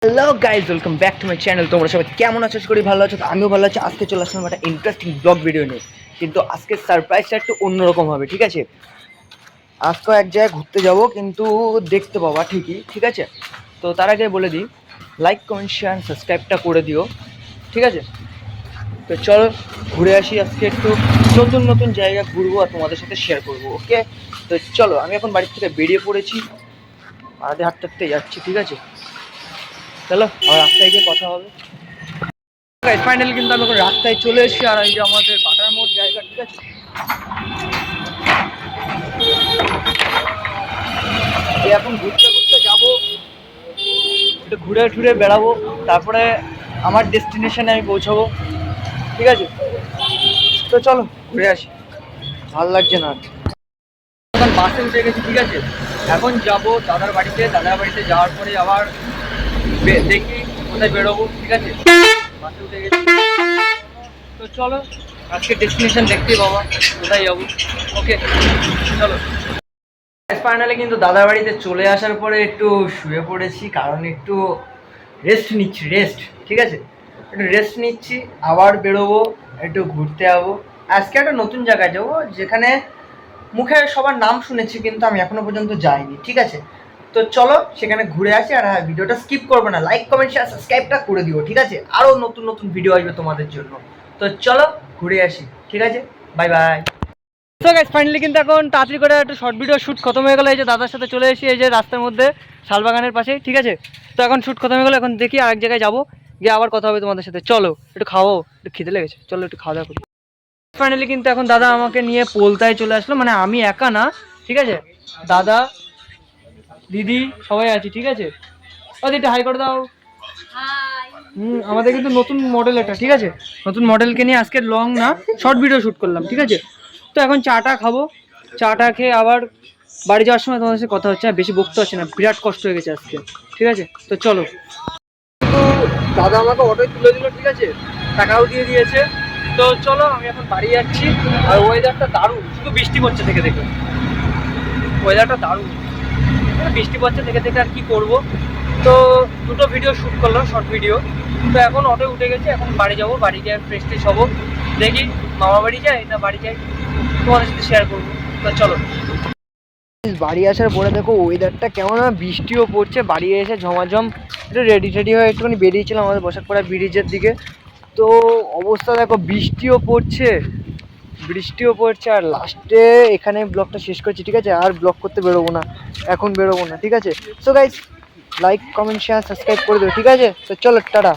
Hello guys, welcome back to my channel. তোমরা সবাই কেমন আছো? করি ভালো আছো। তো আমিও ভালো আছি। আজকে চলে আসলাম একটা ইন্টারেস্টিং ব্লগ ভিডিও নিয়ে। কিন্তু আজকে সারপ্রাইজটা একটু অন্যরকম হবে, ঠিক আছে? আজকে এক জায়গায় ঘুরতে যাব, কিন্তু দেখতে পাবা ঠিকই, ঠিক আছে? তো তার আগে বলে দিই, লাইক কমেন্ট শেয়ার সাবস্ক্রাইবটা করে দিও, ঠিক আছে? তো চলো ঘুরে আসি। আজকে একটু নতুন নতুন জায়গা ঘুরবো আর তোমাদের সাথে শেয়ার করবো, ওকে? তো চলো, আমি এখন বাড়ির থেকে বেরিয়ে পড়েছি, আধে হাঁটতে হাঁটতে যাচ্ছি, ঠিক আছে? চলো আর রাস্তায় গিয়ে কথা হবে। ফাইনালি কিন্তু আমি এখন রাস্তায় চলে এসেছি, আর এই যে আমাদের বাটার মোড় জায়গা, ঠিক আছে? এখন ঘুরতে ঘুরতে যাবো, একটু ঘুরে ঘুরে বেড়াবো, তারপরে আমার ডেস্টিনেশনে আমি পৌঁছাবো, ঠিক আছে? তো চলো ঘুরে আসি, ভালো লাগছে না। এখন বাসে উঠে গেছি, ঠিক আছে? এখন যাব দাদার বাড়িতে যাওয়ার পরে আবার দেখি কোথায় বেরোবো, ঠিক আছে? বাসে উঠে গেছি, তো চলো আজকে ডেস্টিনেশন দেখতেই বাবা, কোথায় যাবো, ওকে? চলো। ফাইনালি কিন্তু দাদার বাড়িতে চলে আসার পরে একটু শুয়ে পড়েছি, কারণ একটু রেস্ট নিচ্ছি, ঠিক আছে? একটু রেস্ট নিচ্ছি, আবার বেরোবো, একটু ঘুরতে যাবো। আজকে একটা নতুন জায়গায় যাবো, যেখানে মুখে সবার নাম শুনেছি, কিন্তু আমি এখনো পর্যন্ত যাইনি, ঠিক আছে? তো চলো সেখানে ঘুরে আসি। আর হ্যাঁ, ভিডিওটা স্কিপ করবে না, লাইক কমেন্ট শেয়ার সাবস্ক্রাইবটা করে দিও, ঠিক আছে? আরও নতুন নতুন ভিডিও আসবে তোমাদের জন্য। তো চলো ঘুরে আসি, ঠিক আছে? Bye bye. তো গাইস ফাইনালি কিন্তু এখন তাড়াতাড়ি করে একটা শর্ট ভিডিও শ্যুট খতম হয়ে গেলো। এই যে দাদার সাথে চলে এসেছি এই যে রাস্তার মধ্যে, শালবাগানের পাশে, ঠিক আছে? তো এখন শ্যুট খতম হয়ে গেলো, এখন দেখি আরেক জায়গায় যাবো, গিয়ে আবার কথা হবে তোমাদের সাথে। চলো একটু খাওয়াও, একটু খিদে লেগেছে, চলো একটু খাওয়া দাওয়া করি। ফাইনালি কিন্তু এখন দাদা আমাকে নিয়ে পোলতায় চলে আসলো, মানে আমি একা না, ঠিক আছে? দাদা, দিদি সবাই আছি, ঠিক আছে? ও দিদি হাই করে দাও। আমাদের কিন্তু নতুন মডেল এটা, ঠিক আছে? নতুন মডেলকে নিয়ে আজকে লং না শর্ট ভিডিও শ্যুট করলাম, ঠিক আছে? তো এখন চাটা খাবো, চাটা খেয়ে আবার বাড়ি যাওয়ার সময় তোমাদের সাথে কথা হচ্ছে। বেশি বকতে হচ্ছে না, বিরাট কষ্ট হয়ে গেছে আজকে, ঠিক আছে? তো চলো। তো দাদা আমাকে অটোয় তুলে দিল, ঠিক আছে? টাকাও দিয়ে দিয়েছে। তো চলো আমি এখন বাড়ি যাচ্ছি। আর ওয়েদারটা দারুণ, শুধু বৃষ্টি পড়ছে দেখে দেখে, ওয়েদারটা দারুণ, বৃষ্টি পড়ছে দেখে দেখে আর কি করব। তো দুটো ভিডিও শ্যুট করলাম, শর্ট ভিডিও। তো এখন অটোয় উঠে গেছে, এখন বাড়ি যাবো, বাড়ি গিয়ে ফ্রেশ ট্রেশ হবো, দেখি মামা বাড়ি যাই না বাড়ি যাই, তোমাদের সাথে শেয়ার করবো। তো চলো। বাড়ি আসার পরে দেখো ওয়েদারটা কেমন, বৃষ্টিও পড়ছে। বাড়ি এসে ঝমাঝম একটু রেডি হয়ে একটুখানি বেরিয়েছিলাম আমাদের বসাকপাড়া ব্রিজের দিকে। তো অবস্থা দেখো, বৃষ্টিও পড়ছে আর লাস্টে এখানে ব্লগটা শেষ করছি, ঠিক আছে? আর ব্লগ করতে বেরোবো না, এখন বেরোবো না, ঠিক আছে? So guys, like comment share subscribe করে দেবো, ঠিক আছে? তো চলো টাটা।